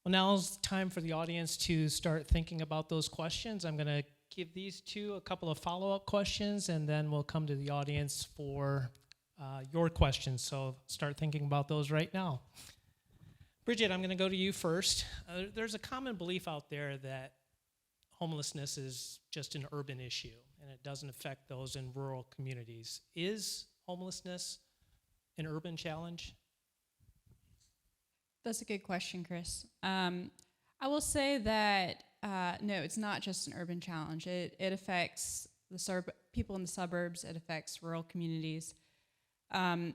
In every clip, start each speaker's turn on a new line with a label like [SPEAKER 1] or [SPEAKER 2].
[SPEAKER 1] Well, now's time for the audience to start thinking about those questions. I'm going to give these two a couple of follow-up questions, and then we'll come to the audience for your questions. So start thinking about those right now. Bridget, I'm going to go to you first. There's a common belief out there that homelessness is just an urban issue, and it doesn't affect those in rural communities. Is homelessness an urban challenge?
[SPEAKER 2] That's a good question, Chris. I will say that no, it's not just an urban challenge. It affects the people in the suburbs. It affects rural communities.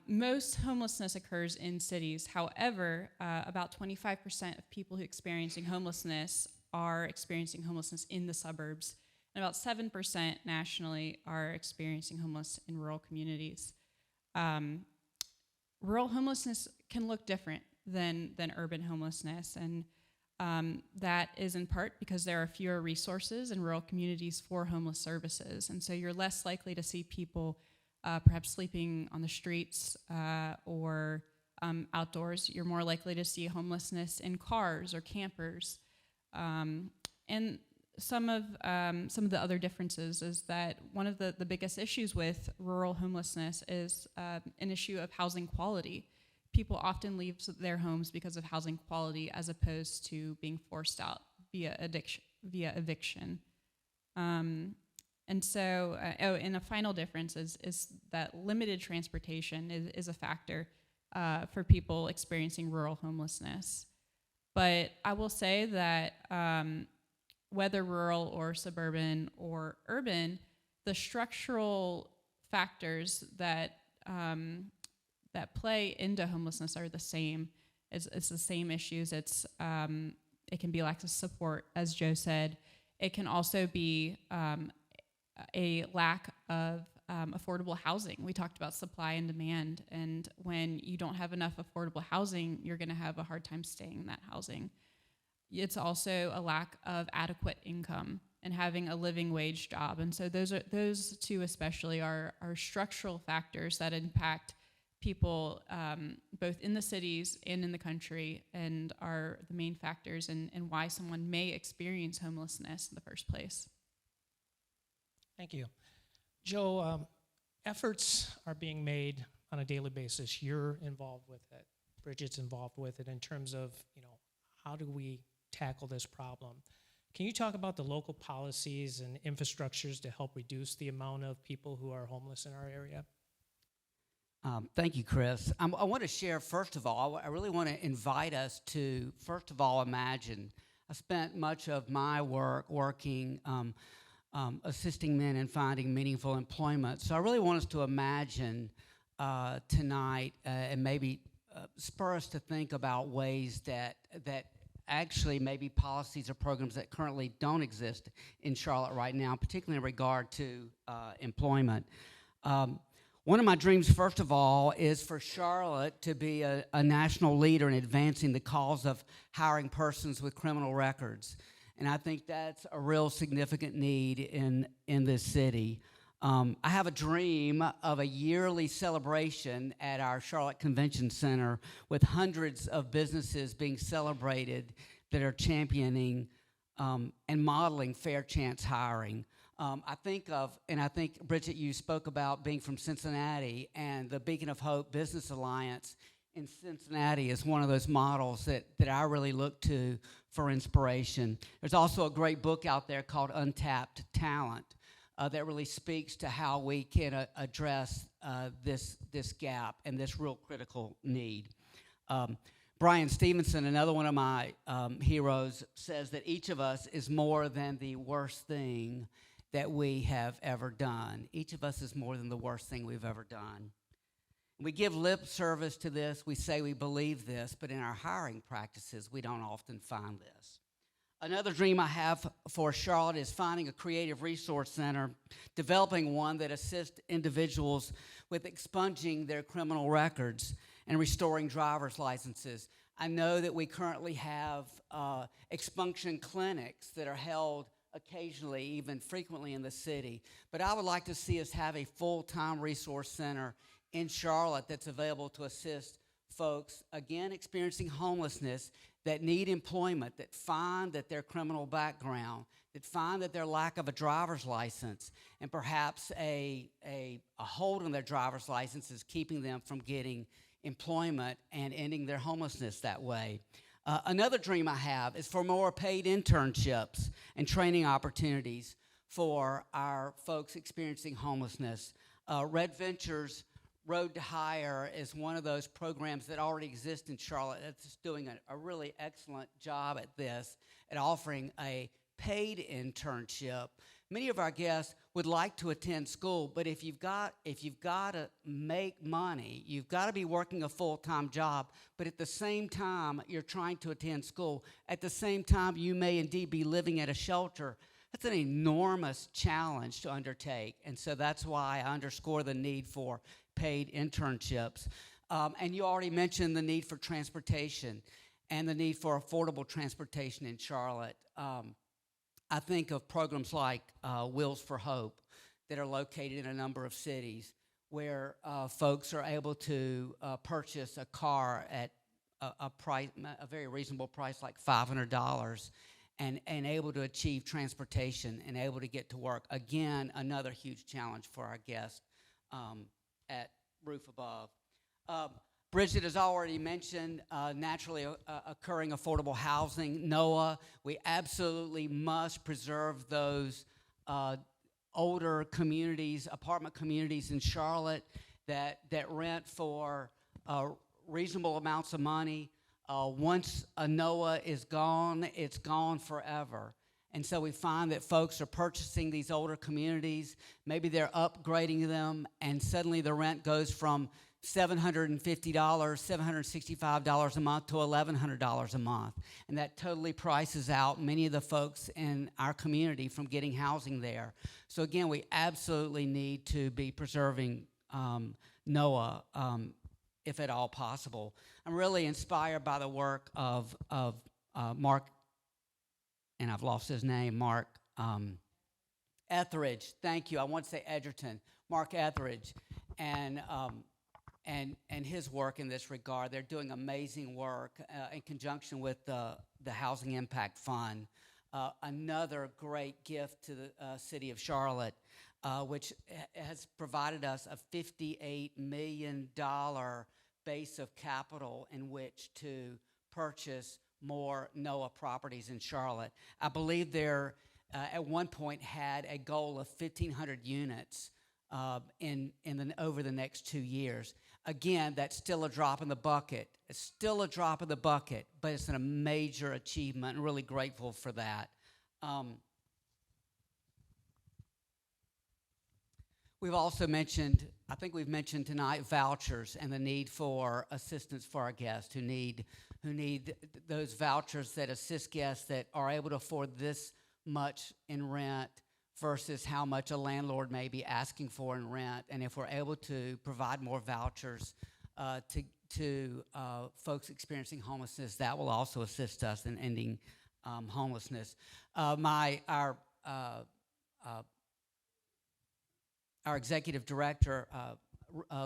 [SPEAKER 2] Most homelessness occurs in cities. However, about 25% of people who are experiencing homelessness are experiencing homelessness in the suburbs, and about 7% nationally are experiencing homelessness in rural communities. Rural homelessness can look different than urban homelessness, and that is in part because there are fewer resources in rural communities for homeless services, and so you're less likely to see people perhaps sleeping on the streets or outdoors. You're more likely to see homelessness in cars or campers, and some of the other differences is that one of the biggest issues with rural homelessness is an issue of housing quality. People often leave their homes because of housing quality as opposed to being forced out via eviction. And so, and a final difference is that limited transportation is a factor for people experiencing rural homelessness. But I will say that whether rural or suburban or urban, the structural factors that play into homelessness are the same. It's the same issues. It can be lack of support, as Joe said. It can also be a lack of affordable housing. We talked about supply and demand, and when you don't have enough affordable housing, you're going to have a hard time staying in that housing. It's also a lack of adequate income and having a living wage job, and so those two especially are structural factors that impact people both in the cities and in the country, and are the main factors in why someone may experience homelessness in the first place.
[SPEAKER 1] Thank you. Joe, efforts are being made on a daily basis. You're involved with it. Bridget's involved with it in terms of, how do we tackle this problem? Can you talk about the local policies and infrastructures to help reduce the amount of people who are homeless in our area?
[SPEAKER 3] Thank you, Chris. I want to share, first of all, I really want to invite us to, first of all, imagine. I spent much of my work working assisting men in finding meaningful employment. So I really want us to imagine tonight and maybe spur us to think about ways that actually maybe policies or programs that currently don't exist in Charlotte right now, particularly in regard to employment. One of my dreams, first of all, is for Charlotte to be a national leader in advancing the cause of hiring persons with criminal records. And I think that's a real significant need in this city. I have a dream of a yearly celebration at our Charlotte Convention Center with hundreds of businesses being celebrated that are championing and modeling fair chance hiring. I think, Bridget, you spoke about being from Cincinnati, and the Beacon of Hope Business Alliance in Cincinnati is one of those models that I really look to for inspiration. There's also a great book out there called Untapped Talent that really speaks to how we can address this gap and this real critical need. Brian Stevenson, another one of my heroes, says that each of us is more than the worst thing that we have ever done. Each of us is more than the worst thing we've ever done. We give lip service to this, we say we believe this, but in our hiring practices, we don't often find this. Another dream I have for Charlotte is finding a creative resource center, developing one that assists individuals with expunging their criminal records and restoring driver's licenses. I know that we currently have expunction clinics that are held occasionally, even frequently in the city, but I would like to see us have a full-time resource center in Charlotte that's available to assist folks, again, experiencing homelessness that need employment, that find that their criminal background, that find that their lack of a driver's license and perhaps a hold on their driver's license is keeping them from getting employment and ending their homelessness that way. Another dream I have is for more paid internships and training opportunities for our folks experiencing homelessness. Red Ventures Road to Hire is one of those programs that already exist in Charlotte. It's doing a really excellent job at this, at offering a paid internship. Many of our guests would like to attend school, but if you've got to make money, you've got to be working a full-time job, but at the same time you're trying to attend school. At the same time, you may indeed be living at a shelter. That's an enormous challenge to undertake, and so that's why I underscore the need for paid internships. And you already mentioned the need for transportation and the need for affordable transportation in Charlotte. I think of programs like Wheels for Hope that are located in a number of cities where folks are able to purchase a car at a very reasonable price, like $500, and able to achieve transportation and able to get to work. Again, another huge challenge for our guests at Roof Above. Bridget has already mentioned naturally occurring affordable housing, NOAA. We absolutely must preserve those older communities, apartment communities in Charlotte that rent for reasonable amounts of money. Once a NOAA is gone, it's gone forever. And so we find that folks are purchasing these older communities, maybe they're upgrading them, and suddenly the rent goes from $750, $765 a month to $1,100 a month. And that totally prices out many of the folks in our community from getting housing there. So again, we absolutely need to be preserving NOAA if at all possible. I'm really inspired by the work of Mark, and I've lost his name, Mark Etheridge. Thank you. I want to say Edgerton. Mark Etheridge. And his work in this regard. They're doing amazing work in conjunction with the Housing Impact Fund. Another great gift to the city of Charlotte, which has provided us a $58 million base of capital in which to purchase more NOAA properties in Charlotte. I believe they're at one point had a goal of 1,500 units over the next 2 years. Again, that's still a drop in the bucket. It's still a drop in the bucket, but it's a major achievement, and really grateful for that. We've also mentioned, I think we've mentioned tonight, vouchers and the need for assistance for our guests who need those vouchers that assist guests that are able to afford this much in rent versus how much a landlord may be asking for in rent. And if we're able to provide more vouchers to folks experiencing homelessness, that will also assist us in ending homelessness. Our executive director,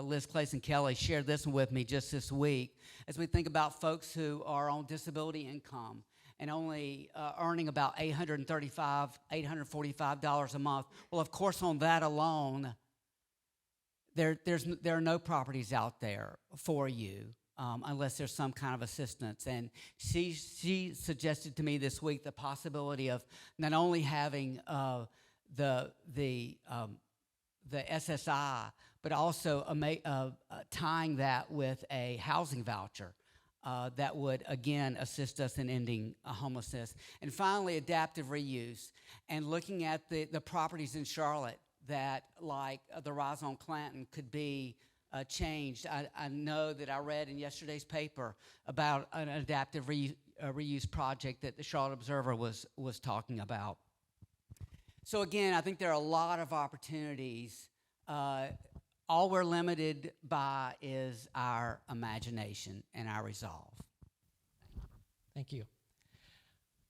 [SPEAKER 3] Liz Clayson-Kelly, shared this one with me just this week. As we think about folks who are on disability income and only earning about $845 a month. Well, of course, on that alone, there are no properties out there for you unless there's some kind of assistance. And she suggested to me this week the possibility of not only having the SSI, but also tying that with a housing voucher. That would, again, assist us in ending homelessness. And finally, adaptive reuse, and looking at the properties in Charlotte that, like the Rise on Clanton, could be changed. I know that I read in yesterday's paper about an adaptive reuse project that the Charlotte Observer was talking about. So again, I think there are a lot of opportunities. All we're limited by is our imagination and our resolve.
[SPEAKER 1] Thank you.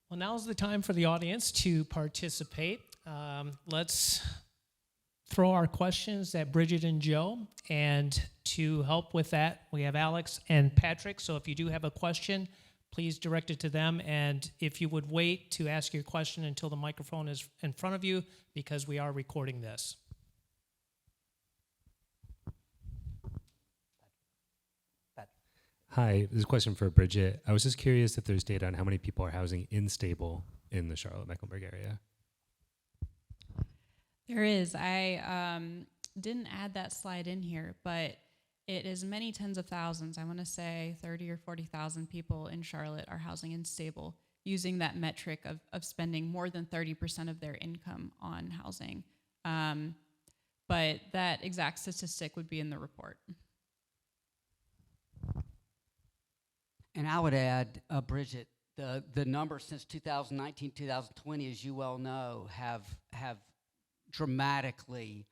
[SPEAKER 1] Well, now's the time for the audience to participate. Let's throw our questions at Bridget and Joe. And to help with that, we have Alex and Patrick. So if you do have a question, please direct it to them. And if you would wait to ask your question until the microphone is in front of you, because we are recording this.
[SPEAKER 4] Hi, this is a question for Bridget. I was just curious if there's data on how many people are housing unstable in the Charlotte-Mecklenburg area.
[SPEAKER 2] There is. I didn't add that slide in here, but it is many tens of thousands. I want to say 30 or 40,000 people in Charlotte are housing unstable, using that metric of spending more than 30% of their income on housing. But that exact statistic would be in the report.
[SPEAKER 3] And I would add, Bridget, the numbers since 2019, 2020, as you well know, have dramatically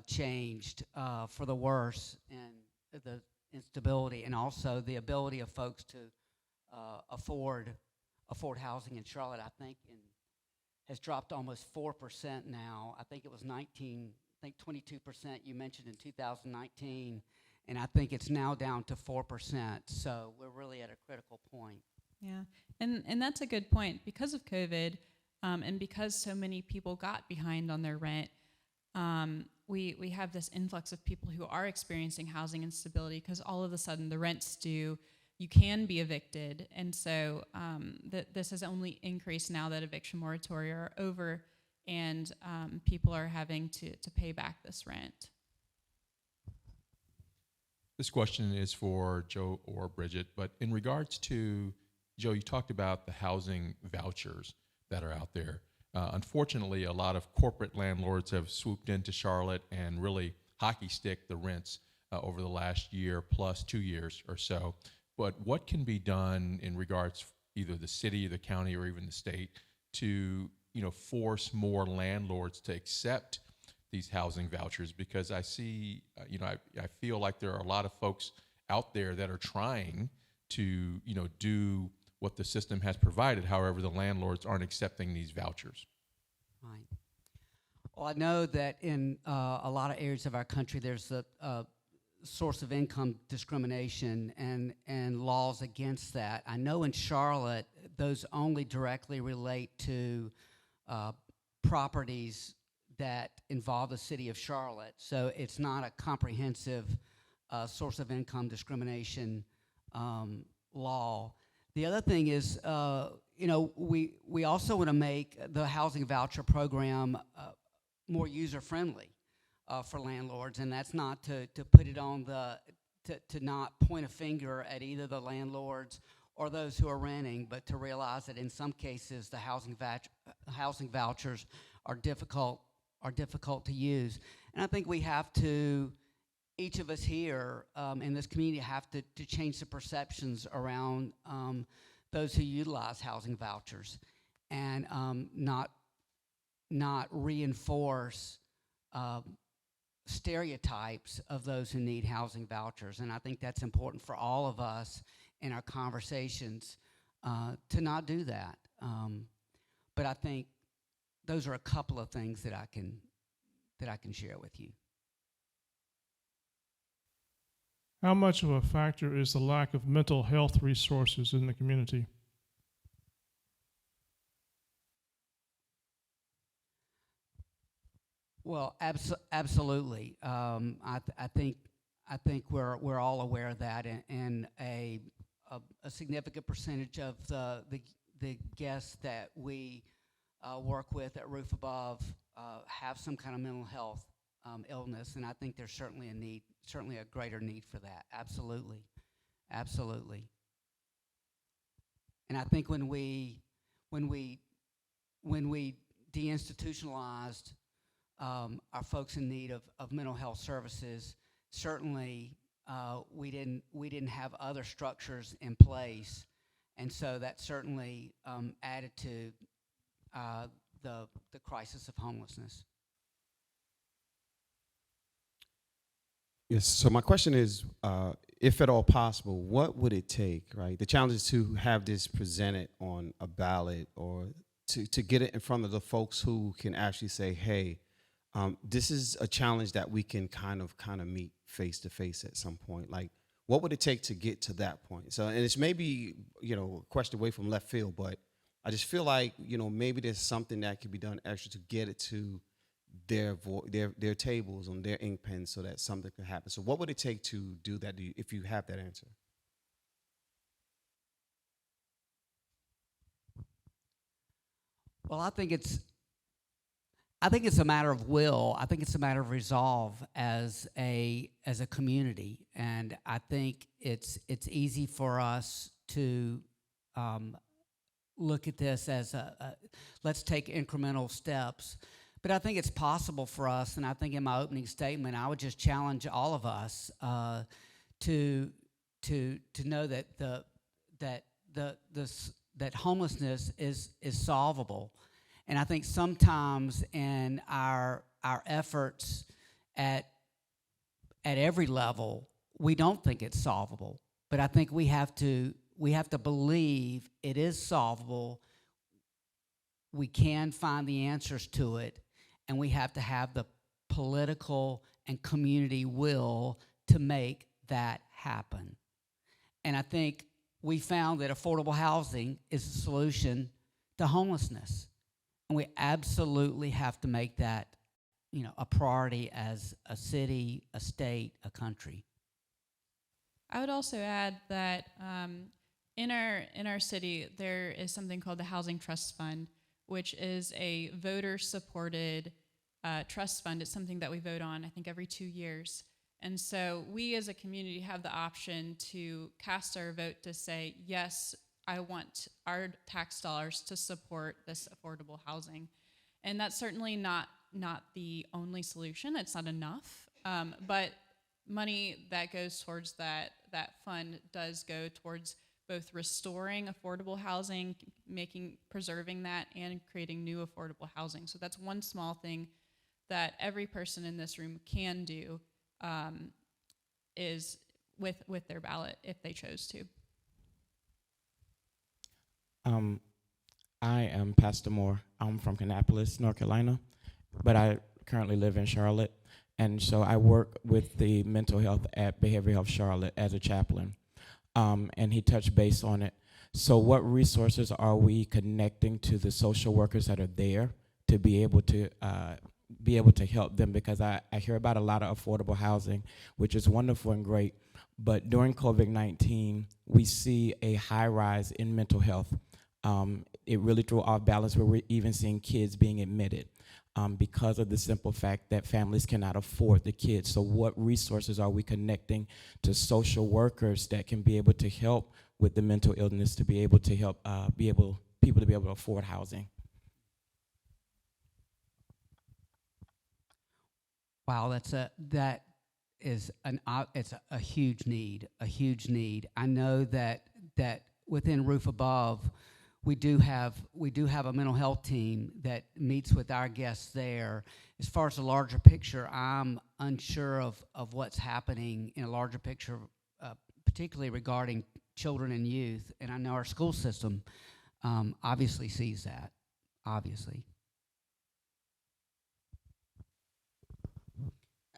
[SPEAKER 3] changed for the worse in the instability and also the ability of folks to afford housing in Charlotte. I think has dropped almost 4% now. I think it was 22% you mentioned in 2019. And I think it's now down to 4%. So we're really at a critical point.
[SPEAKER 2] Yeah, and that's a good point. Because of COVID, and because so many people got behind on their rent, we have this influx of people who are experiencing housing instability because all of a sudden the rent's due, you can be evicted, and so this has only increased now that eviction moratoria are over, and people are having to pay back this rent.
[SPEAKER 5] This question is for Joe or Bridget, but in regards to, Joe, you talked about the housing vouchers that are out there. Unfortunately, a lot of corporate landlords have swooped into Charlotte and really hockey stick the rents over the last year plus 2 years or so. But what can be done in regards either the city, the county, or even the state to force more landlords to accept these housing vouchers? Because I see, I feel like there are a lot of folks out there that are trying to, do what the system has provided. However, the landlords aren't accepting these vouchers.
[SPEAKER 3] Right. Well, I know that in a lot of areas of our country, there's a source of income discrimination and laws against that. I know in Charlotte, those only directly relate to properties that involve the city of Charlotte. So it's not a comprehensive source of income discrimination law. The other thing is, we also want to make the housing voucher program more user-friendly for landlords, and that's not to put it on to not point a finger at either the landlords or those who are renting, but to realize that in some cases the housing vouchers are difficult to use. And I think we have to, each of us here in this community have to change the perceptions around those who utilize housing vouchers and not reinforce stereotypes of those who need housing vouchers. And I think that's important for all of us in our conversations to not do that. But I think those are a couple of things that I can share with you.
[SPEAKER 6] How much of a factor is the lack of mental health resources in the community?
[SPEAKER 3] Well, absolutely. I think we're all aware of that, and a significant percentage of the guests that we work with at Roof Above have some kind of mental health illness, and I think there's certainly a need, certainly a greater need for that. Absolutely. And I think when we deinstitutionalized our folks in need of mental health services, certainly we didn't have other structures in place, and so that certainly added to the crisis of homelessness.
[SPEAKER 7] Yes, so my question is, if at all possible, what would it take, right? The challenge is to have this presented on a ballot or to get it in front of the folks who can actually say, hey, this is a challenge that we can kind of meet face to face at some point. Like, what would it take to get to that point? So, and it's maybe, a question away from left field, but I just feel like, maybe there's something that could be done extra to get it to their tables on their ink pens so that something could happen. So what would it take to do that, if you have that answer?
[SPEAKER 3] Well, I think it's a matter of will. I think it's a matter of resolve as a community, and I think it's easy for us to look at this as let's take incremental steps. But I think it's possible for us, and I think in my opening statement, I would just challenge all of us to know that homelessness is solvable. And I think sometimes in our efforts at every level, we don't think it's solvable. But I think we have to believe it is solvable. We can find the answers to it, and we have to have the political and community will to make that happen. And I think we found that affordable housing is the solution to homelessness. And we absolutely have to make that, a priority as a city, a state, a country.
[SPEAKER 2] I would also add that in our city, there is something called the Housing Trust Fund, which is a voter-supported trust fund. It's something that we vote on, I think, every 2 years. And so we as a community have the option to cast our vote to say, yes, I want our tax dollars to support this affordable housing. And that's certainly not the only solution. It's not enough. But money that goes towards that fund does go towards both restoring affordable housing, preserving that, and creating new affordable housing. So that's one small thing that every person in this room can do is with their ballot if they chose to.
[SPEAKER 8] I am Pastor Moore. I'm from Kannapolis, North Carolina, but I currently live in Charlotte. And so I work with the mental health at Behavioral Health Charlotte as a chaplain. And he touched base on it. So what resources are we connecting to the social workers that are there to be able to help them? Because I hear about a lot of affordable housing, which is wonderful and great. But during COVID-19, we see a high rise in mental health. It really threw off balance where we're even seeing kids being admitted because of the simple fact that families cannot afford the kids. So what resources are we connecting to social workers that can be able to help with the mental illness to be able to help people to be able to afford housing?
[SPEAKER 3] Wow, it's a huge need, I know that within Roof Above, we do have a mental health team that meets with our guests there. As far as the larger picture, I'm unsure of what's happening in a larger picture, particularly regarding children and youth. And I know our school system obviously sees that, obviously.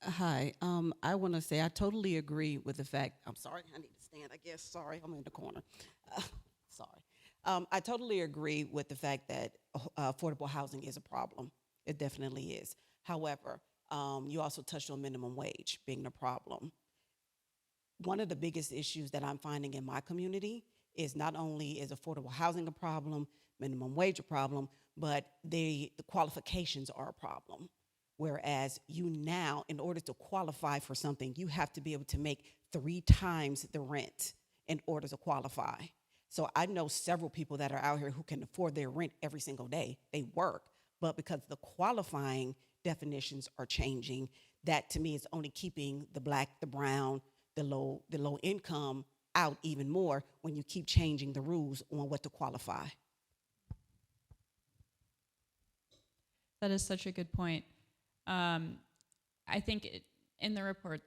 [SPEAKER 9] Hi, I want to say I totally agree with the fact, I'm sorry, I need to stand, I guess, sorry, I'm in the corner. Sorry. I totally agree with the fact that affordable housing is a problem. It definitely is. However, you also touched on minimum wage being the problem. One of the biggest issues that I'm finding in my community is not only is affordable housing a problem, minimum wage a problem, but the qualifications are a problem. Whereas you now, in order to qualify for something, you have to be able to make 3 times the rent in order to qualify. So I know several people that are out here who can afford their rent every single day. They work, but because the qualifying definitions are changing, that to me is only keeping the black, the brown, the low income out even more when you keep changing the rules on what to qualify.
[SPEAKER 2] That is such a good point. I think in the report,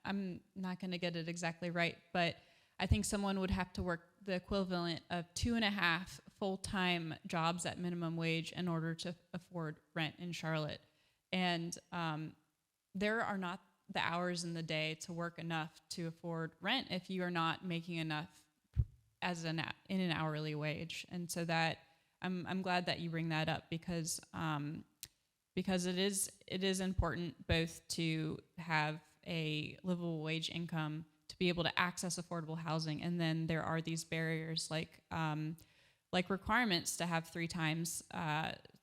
[SPEAKER 2] I'm not going to get it exactly right, but I think someone would have to work the equivalent of 2.5 full-time jobs at minimum wage in order to afford rent in Charlotte. And there are not the hours in the day to work enough to afford rent if you are not making enough in an hourly wage. And so that I'm glad that you bring that up, because it is important both to have a livable wage income to be able to access affordable housing, and then there are these barriers like requirements to have three times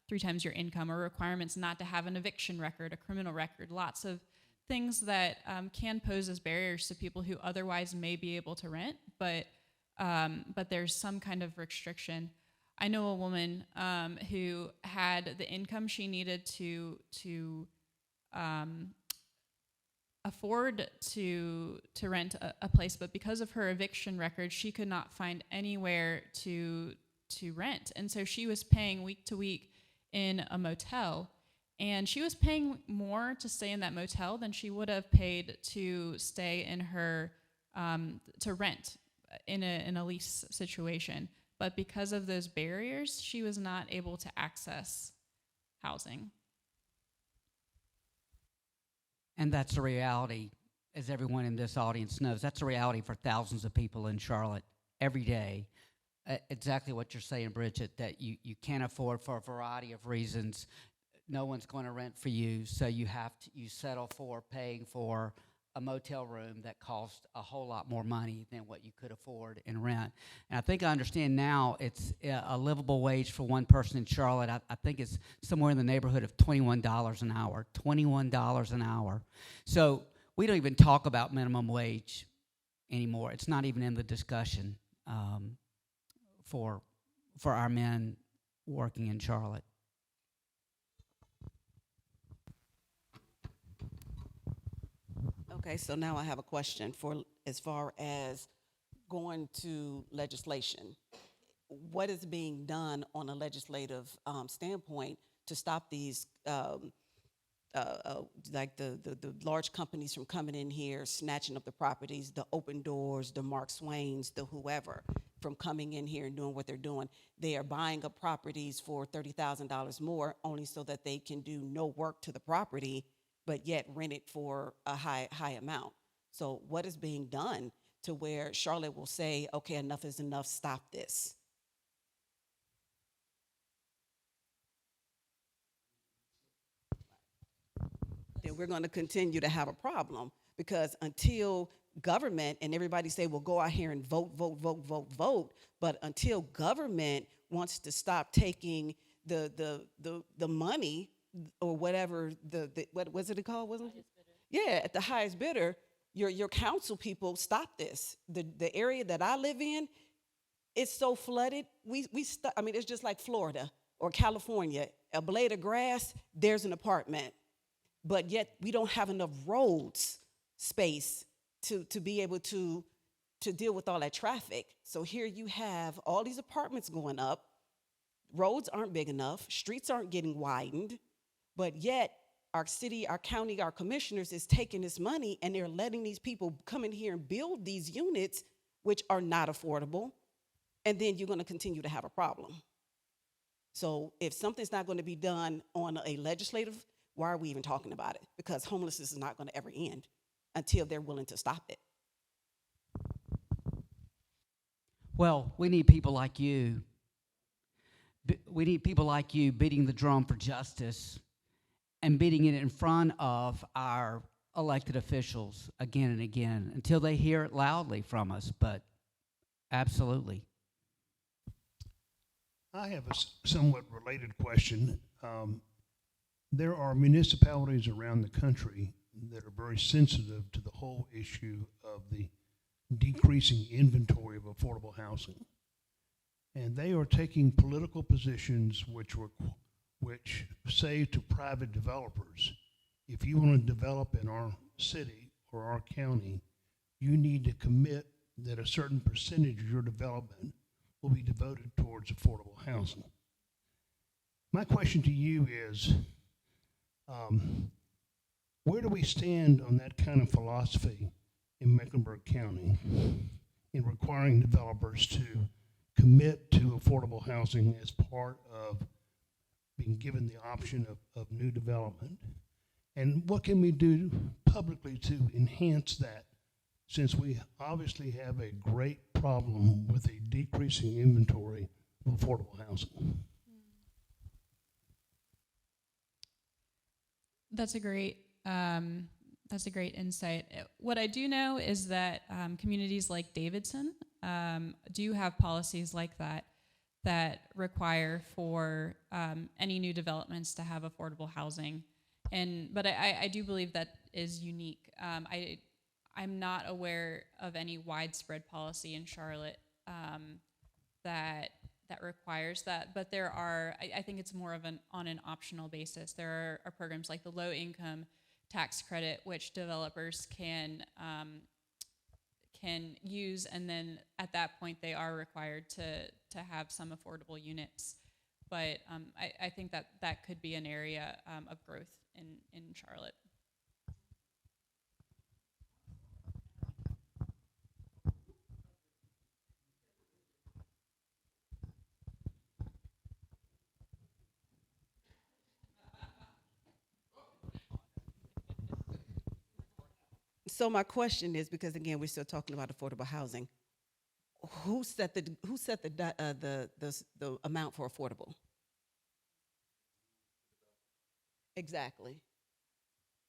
[SPEAKER 2] your income, or requirements not to have an eviction record, a criminal record, lots of things that can pose as barriers to people who otherwise may be able to rent, but there's some kind of restriction. I know a woman who had the income she needed to afford to rent a place, but because of her eviction record, she could not find anywhere to rent, and so she was paying week to week in a motel, and she was paying more to stay in that motel than she would have paid to stay in her to rent in a lease situation. But because of those barriers, she was not able to access housing.
[SPEAKER 3] And that's a reality, as everyone in this audience knows. That's a reality for thousands of people in Charlotte every day. Exactly what you're saying, Bridget, that you can't afford for a variety of reasons. No one's going to rent for you, so you settle for paying for a motel room that costs a whole lot more money than what you could afford in rent. And I think I understand now it's a livable wage for one person in Charlotte. I think it's somewhere in the neighborhood of $21 an hour. $21 an hour. So we don't even talk about minimum wage anymore. It's not even in the discussion for our men working in Charlotte.
[SPEAKER 9] Okay, so now I have a question for as far as going to legislation. What is being done on a legislative standpoint to stop these, like the large companies from coming in here, snatching up the properties, the Open Doors, the Mark Swains, the whoever, from coming in here and doing what they're doing? They are buying up properties for $30,000 more, only so that they can do no work to the property, but yet rent it for a high amount. So what is being done to where Charlotte will say, okay, enough is enough, stop this? Then we're going to continue to have a problem, because until government and everybody say, well, go out here and vote, but until government wants to stop taking the money or whatever, what was it called? Wasn't it? Yeah, at the highest bidder, your council people stop this. The area that I live in, it's so flooded. I mean, it's just like Florida or California. A blade of grass, there's an apartment, but yet we don't have enough roads space to be able to deal with all that traffic. So here you have all these apartments going up. Roads aren't big enough. Streets aren't getting widened. But yet, our city, our county, our commissioners is taking this money and they're letting these people come in here and build these units, which are not affordable. And then you're going to continue to have a problem. So if something's not going to be done on a legislative, why are we even talking about it? Because homelessness is not going to ever end until they're willing to stop it.
[SPEAKER 3] Well, we need people like you. We need people like you beating the drum for justice and beating it in front of our elected officials again and again until they hear it loudly from us, but absolutely.
[SPEAKER 10] I have a somewhat related question. There are municipalities around the country that are very sensitive to the whole issue of the decreasing inventory of affordable housing. And they are taking political positions which say to private developers, if you want to develop in our city or our county, you need to commit that a certain percentage of your development will be devoted towards affordable housing. My question to you is, where do we stand on that kind of philosophy in Mecklenburg County in requiring developers to commit to affordable housing as part of being given the option of new development? And what can we do publicly to enhance that, since we obviously have a great problem with a decreasing inventory of affordable housing?
[SPEAKER 2] That's a great insight. What I do know is that communities like Davidson do have policies like that that require for any new developments to have affordable housing. But I do believe that is unique. I'm not aware of any widespread policy in Charlotte that requires that, but there are. I think it's more of on an optional basis. There are programs like the low income tax credit, which developers can use, and then at that point they are required to have some affordable units. But I think that could be an area of growth in Charlotte.
[SPEAKER 9] So my question is, because again, we're still talking about affordable housing. Who set the amount for affordable? Exactly.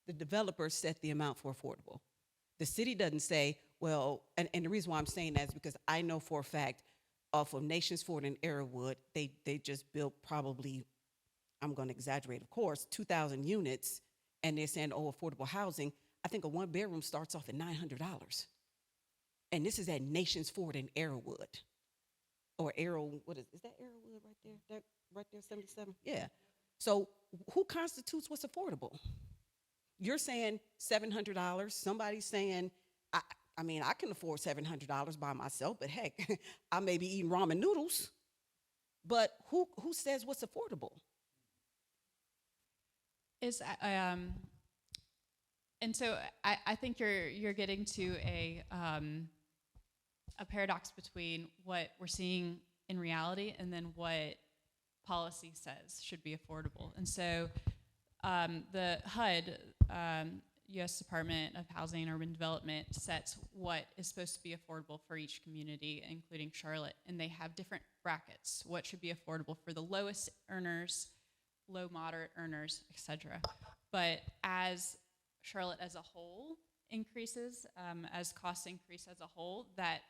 [SPEAKER 9] The developers set the amount for affordable. The city doesn't say, well, and the reason why I'm saying that is because I know for a fact off of Nations Ford and Arrowwood, they just built probably, I'm going to exaggerate, of course, 2,000 units, and they're saying, oh, affordable housing. I think a one bedroom starts off at $900. And this is at Nations Ford and Arrowwood. Or is that Arrowwood right there? That right there, 77? Yeah. So who constitutes what's affordable? You're saying $700. Somebody's saying, I mean, I can afford $700 by myself, but heck, I may be eating ramen noodles. But who says what's affordable?
[SPEAKER 2] And so I think you're getting to a paradox between what we're seeing in reality and then what policy says should be affordable. And so the HUD, U.S. Department of Housing and Urban Development, sets what is supposed to be affordable for each community, including Charlotte. And they have different brackets, what should be affordable for the lowest earners, low moderate earners, etc. But as Charlotte as a whole increases, as costs increase as a whole, that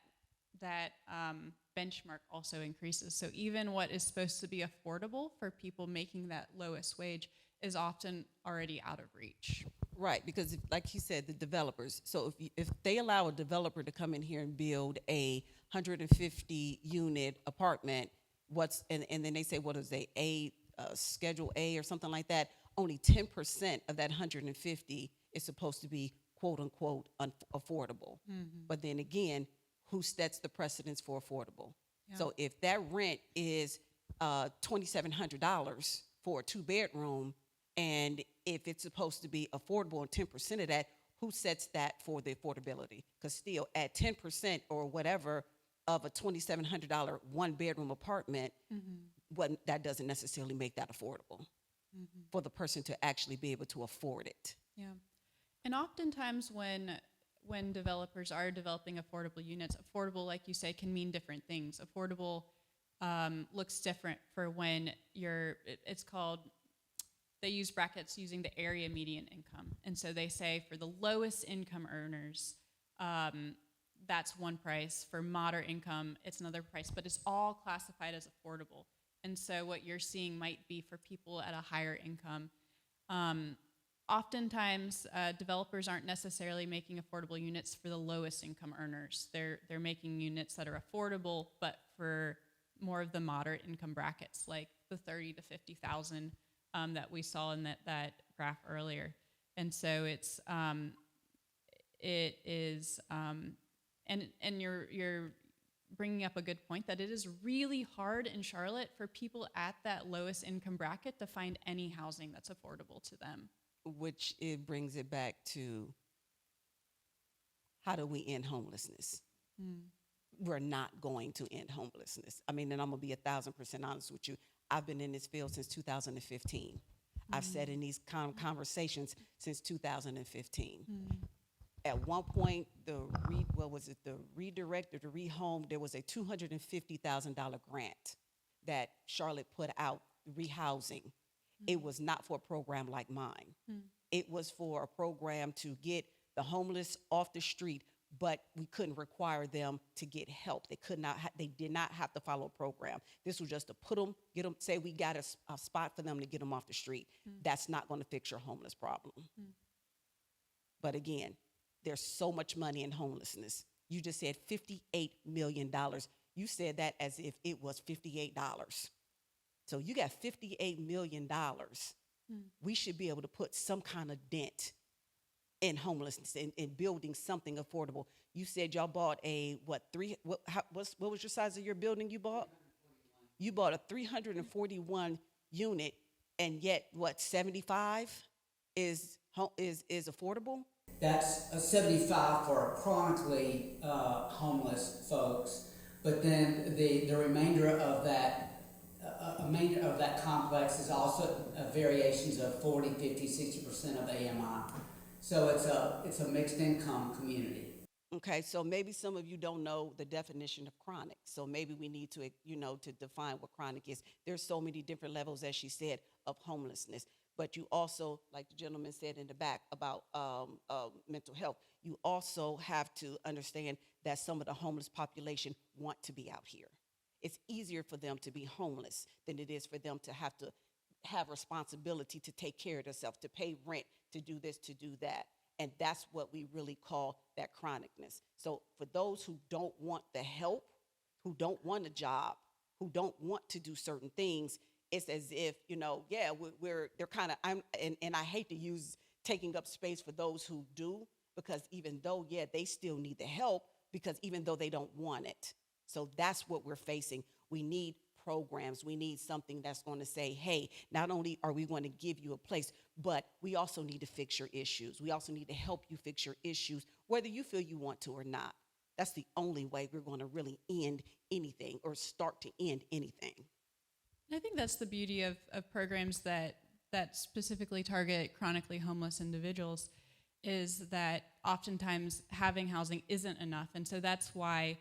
[SPEAKER 2] benchmark also increases. So even what is supposed to be affordable for people making that lowest wage is often already out of reach.
[SPEAKER 9] Right, because like he said, the developers. So if they allow a developer to come in here and build a 150 unit apartment, and then they say, what is a Schedule A or something like that, only 10% of that 150 is supposed to be quote unquote affordable. Mm-hmm. But then again, who sets the precedence for affordable? Yeah. So if that rent is $2,700 for a 2-bedroom, and if it's supposed to be affordable and 10% of that, who sets that for the affordability? Because still at 10% or whatever of a $2,700 one-bedroom apartment, that doesn't necessarily make that affordable for the person to actually be able to afford it.
[SPEAKER 2] Yeah. And oftentimes when developers are developing affordable units, affordable, like you say, can mean different things. Affordable looks different for when it's called, they use brackets using the area median income. And so they say for the lowest income earners, that's one price. For moderate income, it's another price, but it's all classified as affordable. And so what you're seeing might be for people at a higher income. Oftentimes, developers aren't necessarily making affordable units for the lowest income earners. They're making units that are affordable, but for more of the moderate income brackets, like the 30 to 50,000 that we saw in that graph earlier. And so it is, and you're bringing up a good point that it is really hard in Charlotte for people at that lowest income bracket to find any housing that's affordable to them.
[SPEAKER 9] Which it brings it back to, how do we end homelessness? We're not going to end homelessness. I mean, and I'm gonna be 1,000% honest with you. I've been in this field since 2015. I've sat in these conversations since 2015. At one point, the redirect or the rehome, there was a $250,000 grant that Charlotte put out, rehousing. It was not for a program like mine. It was for a program to get the homeless off the street, but we couldn't require them to get help. They did not have to follow a program. This was just to get them, say we got a spot for them to get them off the street. That's not going to fix your homeless problem. But again, there's so much money in homelessness. You just said $58 million. You said that as if it was $58. So you got $58 million. We should be able to put some kind of dent in homelessness, in building something affordable. You said y'all bought what was your size of your building you bought? You bought a 341 unit, and yet what, 75 is affordable?
[SPEAKER 3] That's a 75 for chronically homeless folks, but then the remainder of that complex is also variations of 40, 50, 60% of AMI. So it's a mixed income community.
[SPEAKER 9] Okay, so maybe some of you don't know the definition of chronic. So maybe we need to, to define what chronic is. There's so many different levels, as she said, of homelessness. But you also, like the gentleman said in the back about mental health, you also have to understand that some of the homeless population want to be out here. It's easier for them to be homeless than it is for them to have responsibility to take care of themselves, to pay rent, to do this, to do that. And that's what we really call that chronicness. So for those who don't want the help, who don't want a job, who don't want to do certain things, it's as if, they're kind of, and I hate to use taking up space for those who do, because even though, they still need the help, because even though they don't want it. So that's what we're facing. We need programs. We need something that's going to say, hey, not only are we going to give you a place, but we also need to fix your issues. We also need to help you fix your issues, whether you feel you want to or not. That's the only way we're going to really end anything or start to end anything.
[SPEAKER 2] I think that's the beauty of programs that specifically target chronically homeless individuals, is that oftentimes having housing isn't enough. And so that's why,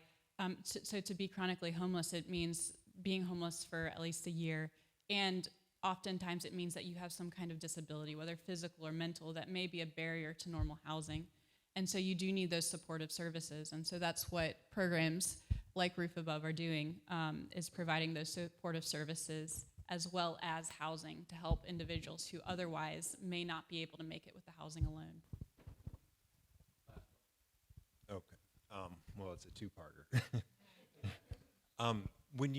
[SPEAKER 2] so to be chronically homeless, it means being homeless for at least a year. And oftentimes it means that you have some kind of disability, whether physical or mental, that may be a barrier to normal housing. And so you do need those supportive services. And so that's what programs like Roof Above are doing, is providing those supportive services as well as housing to help individuals who otherwise may not be able to make it with the housing alone.
[SPEAKER 11] Okay. Well, it's a two-parter. When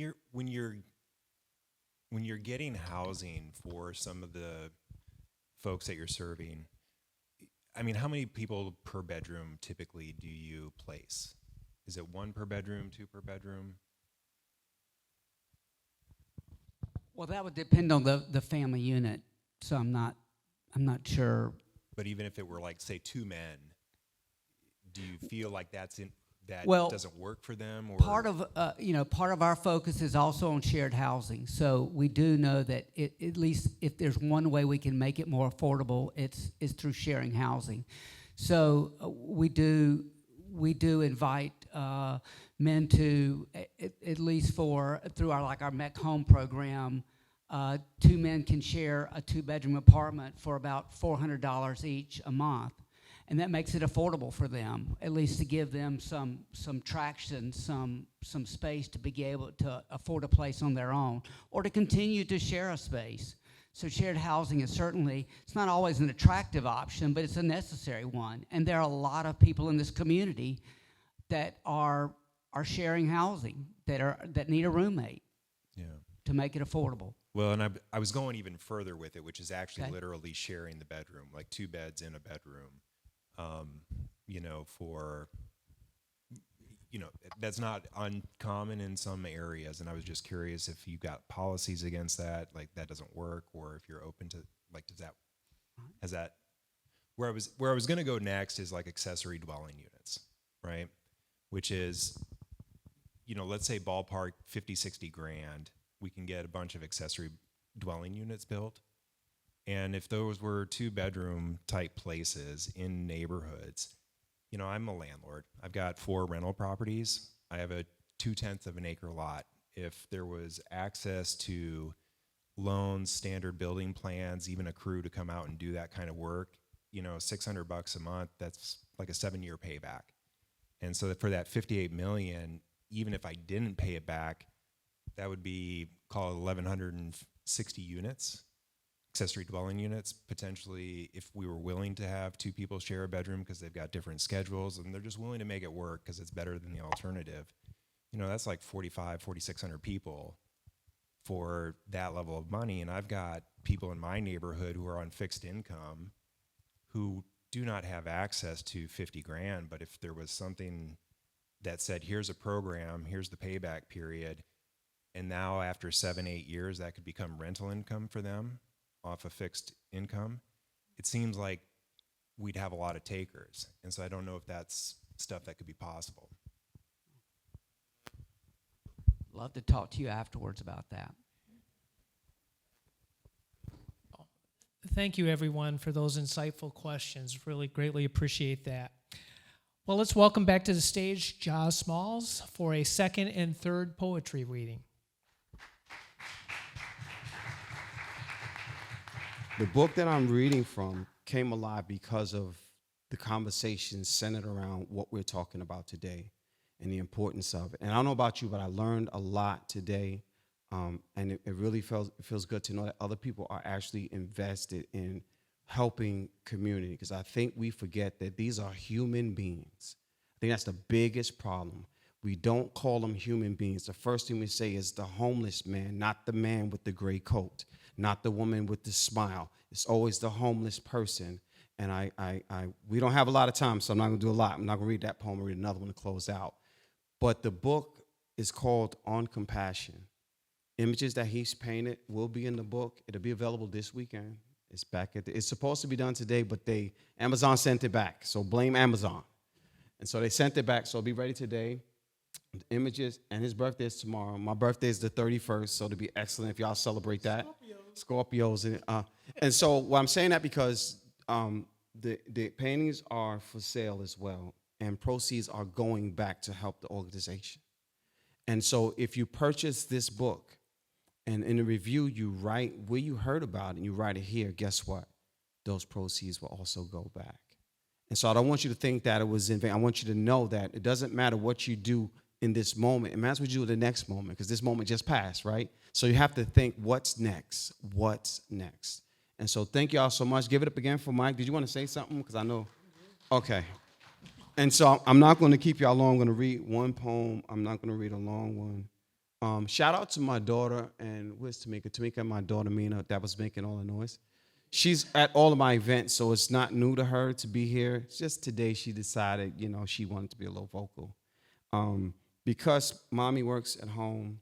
[SPEAKER 11] you're getting housing for some of the folks that you're serving, I mean, how many people per bedroom typically do you place? Is it 1 per bedroom, 2 per bedroom?
[SPEAKER 3] Well, that would depend on the family unit. So I'm not sure.
[SPEAKER 11] But even if it were like, say, 2 men, do you feel like that doesn't work for them? Or
[SPEAKER 3] part of our focus is also on shared housing. So we do know that at least if there's one way we can make it more affordable, it's through sharing housing. So we do invite men to at least through our Mech Home program. 2 men can share a 2-bedroom apartment for about $400 each a month. And that makes it affordable for them, at least to give them some traction, some space to be able to afford a place on their own, or to continue to share a space. So shared housing is certainly, it's not always an attractive option, but it's a necessary one. And there are a lot of people in this community that are sharing housing, that need a roommate to make it affordable.
[SPEAKER 11] Well, and I was going even further with it, which is actually
[SPEAKER 3] Okay.
[SPEAKER 11] literally sharing the bedroom, like 2 beds in a bedroom. That's not uncommon in some areas, and I was just curious if you got policies against that, like that doesn't work, or if you're open to, like, where I was going to go next is like accessory dwelling units, right? Which is, let's say ballpark 50, 60 grand, we can get a bunch of accessory dwelling units built. And if those were 2-bedroom type places in neighborhoods, you know, I'm a landlord. I've got 4 rental properties. I have a 2/10 of an acre lot. If there was access to loans, standard building plans, even a crew to come out and do that kind of work, you know, $600 a month, that's like a 7-year payback. And so for that 58 million, even if I didn't pay it back, that would be, call it 1,160 units, accessory dwelling units, potentially, if we were willing to have 2 people share a bedroom because they've got different schedules and they're just willing to make it work because it's better than the alternative. You know, that's like 4,600 people for that level of money. And I've got people in my neighborhood who are on fixed income who do not have access to 50 grand. But if there was something that said, here's a program, here's the payback period, and now after 7-8 years, that could become rental income for them off of fixed income, it seems like we'd have a lot of takers. And so I don't know if that's stuff that could be possible.
[SPEAKER 3] Love to talk to you afterwards about that.
[SPEAKER 1] Thank you, everyone, for those insightful questions. Really greatly appreciate that. Well, let's welcome back to the stage Jah Smalls for a second and third poetry reading.
[SPEAKER 7] The book that I'm reading from came alive because of the conversation centered around what we're talking about today and the importance of it. And I don't know about you, but I learned a lot today, and it really feels good to know that other people are actually invested in helping community, because I think we forget that these are human beings. I think that's the biggest problem. We don't call them human beings. The first thing we say is the homeless man, not the man with the gray coat, not the woman with the smile. It's always the homeless person. And we don't have a lot of time, so I'm not gonna do a lot. I'm not gonna read that poem, I'll read another one to close out. But the book is called On Compassion. Images that he's painted will be in the book. It'll be available this weekend. It's back it's supposed to be done today, but Amazon sent it back, so blame Amazon. And so they sent it back, so it'll be ready today. The images, and his birthday is tomorrow. My birthday is the 31st, so it'll be excellent if y'all celebrate that. Scorpios. And so well, I'm saying that because the paintings are for sale as well, and proceeds are going back to help the organization. And so if you purchase this book, and in the review you write where you heard about it, and you write it here, guess what? Those proceeds will also go back. And so I don't want you to think that it was in vain. I want you to know that it doesn't matter what you do in this moment. It matters what you do in the next moment, because this moment just passed, right? So you have to think, what's next? What's next? And so thank y'all so much. Give it up again for Mike. Did you want to say something? Because I know. Okay. And so I'm not going to keep y'all long. I'm going to read one poem. I'm not going to read a long one. Shout out to my daughter, and where's Tamika? Tamika, my daughter, Mina, that was making all the noise. She's at all of my events, so it's not new to her to be here. It's just today she decided, she wanted to be a little vocal. Because mommy works at home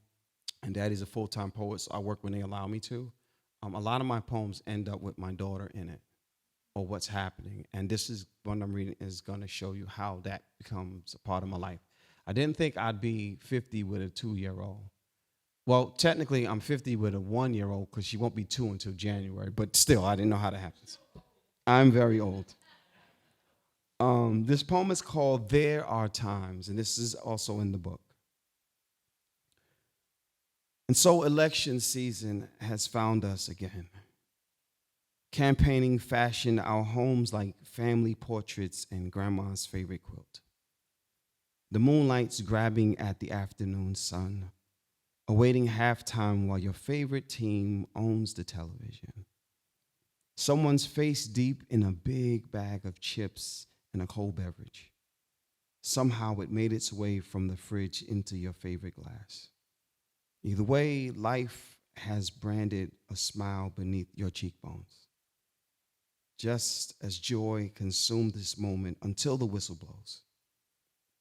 [SPEAKER 7] and daddy's a full-time poet, so I work when they allow me to. A lot of my poems end up with my daughter in it, or what's happening. And this is one I'm reading is going to show you how that becomes a part of my life. I didn't think I'd be 50 with a 2-year-old. Well, technically, I'm 50 with a 1-year-old because she won't be 2 until January. But still, I didn't know how that happens. I'm very old. This poem is called There Are Times, and this is also in the book. And so election season has found us again. Campaigning fashioned our homes like family portraits and grandma's favorite quilt. The moonlight's grabbing at the afternoon sun, awaiting halftime while your favorite team owns the television. Someone's face deep in a big bag of chips and a cold beverage. Somehow it made its way from the fridge into your favorite glass. Either way, life has branded a smile beneath your cheekbones. Just as joy consumed this moment until the whistle blows,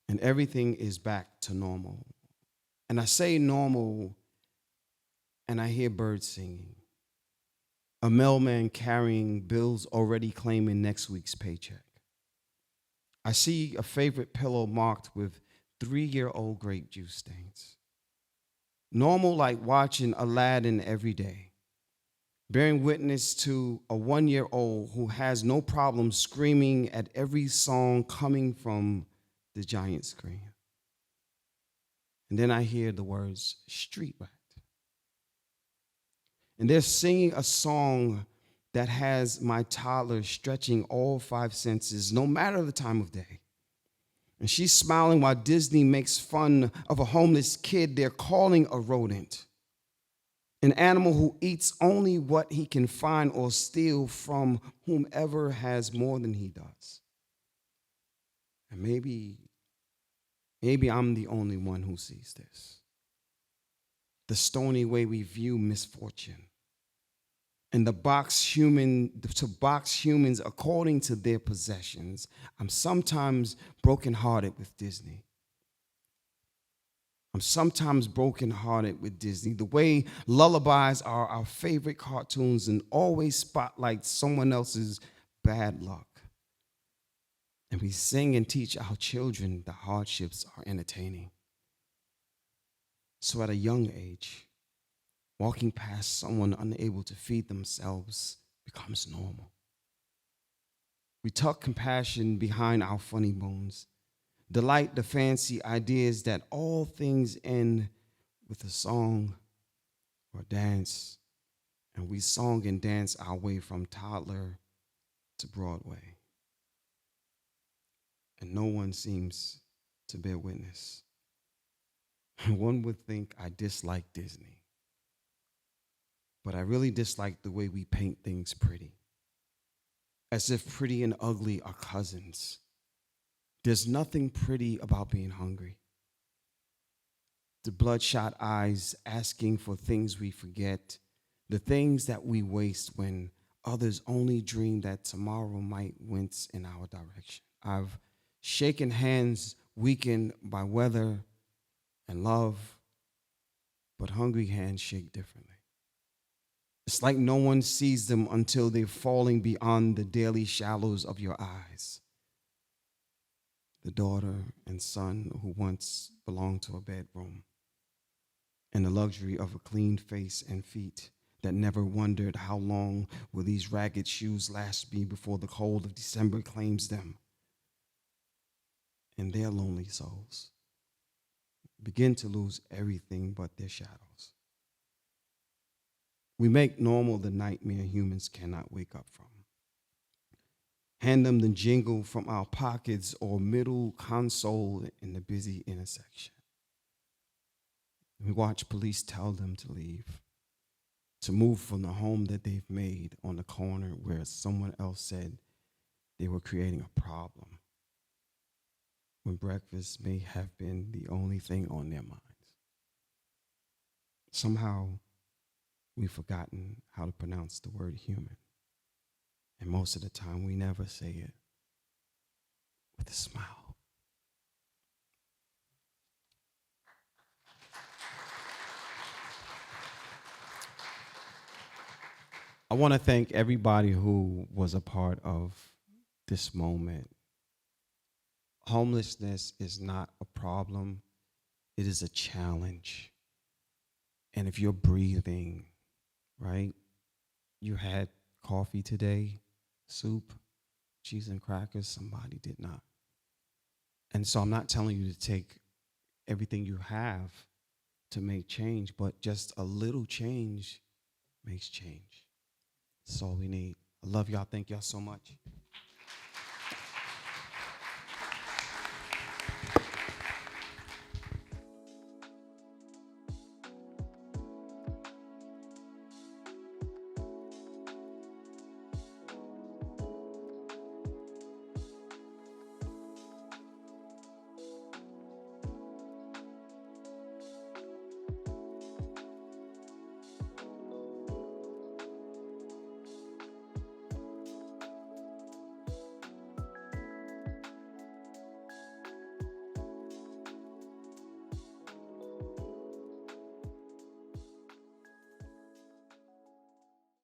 [SPEAKER 7] and everything is back to normal. And I say normal, and I hear birds singing. A mailman carrying bills already claiming next week's paycheck. I see a favorite pillow marked with 3-year-old grape juice stains. Normal like watching Aladdin every day, bearing witness to a 1-year-old who has no problem screaming at every song coming from the giant screen. And then I hear the words street rat. And they're singing a song that has my toddler stretching all 5 senses, no matter the time of day. And she's smiling while Disney makes fun of a homeless kid they're calling a rodent, an animal who eats only what he can find or steal from whomever has more than he does. And maybe I'm the only one who sees this. The stony way we view misfortune. And to box humans according to their possessions. I'm sometimes brokenhearted with Disney. The way lullabies are our favorite cartoons and always spotlight someone else's bad luck. And we sing and teach our children the hardships are entertaining. So at a young age, walking past someone unable to feed themselves becomes normal. We tuck compassion behind our funny bones, delight the fancy ideas that all things end with a song or dance, and we song and dance our way from toddler to Broadway. And no one seems to bear witness. One would think I dislike Disney. But I really dislike the way we paint things pretty, as if pretty and ugly are cousins. There's nothing pretty about being hungry. The bloodshot eyes asking for things we forget, the things that we waste when others only dream that tomorrow might wince in our direction. I've shaken hands weakened by weather and love, but hungry hands shake differently. It's like no one sees them until they're falling beyond the daily shallows of your eyes. The daughter and son who once belonged to a bedroom, and the luxury of a clean face and feet that never wondered how long will these ragged shoes last me before the cold of December claims them. And their lonely souls begin to lose everything but their shadows. We make normal the nightmare humans cannot wake up from. Hand them the jingle from our pockets or middle console in the busy intersection. We watch police tell them to leave, to move from the home that they've made on the corner where someone else said they were creating a problem, when breakfast may have been the only thing on their minds. Somehow, we've forgotten how to pronounce the word human. And most of the time, we never say it with a smile. I want to thank everybody who was a part of this moment. Homelessness is not a problem. It is a challenge. And if you're breathing, right? You had coffee today, soup, cheese and crackers. Somebody did not. And so I'm not telling you to take everything you have to make change, but just a little change makes change. That's all we need. I love y'all. Thank y'all so much.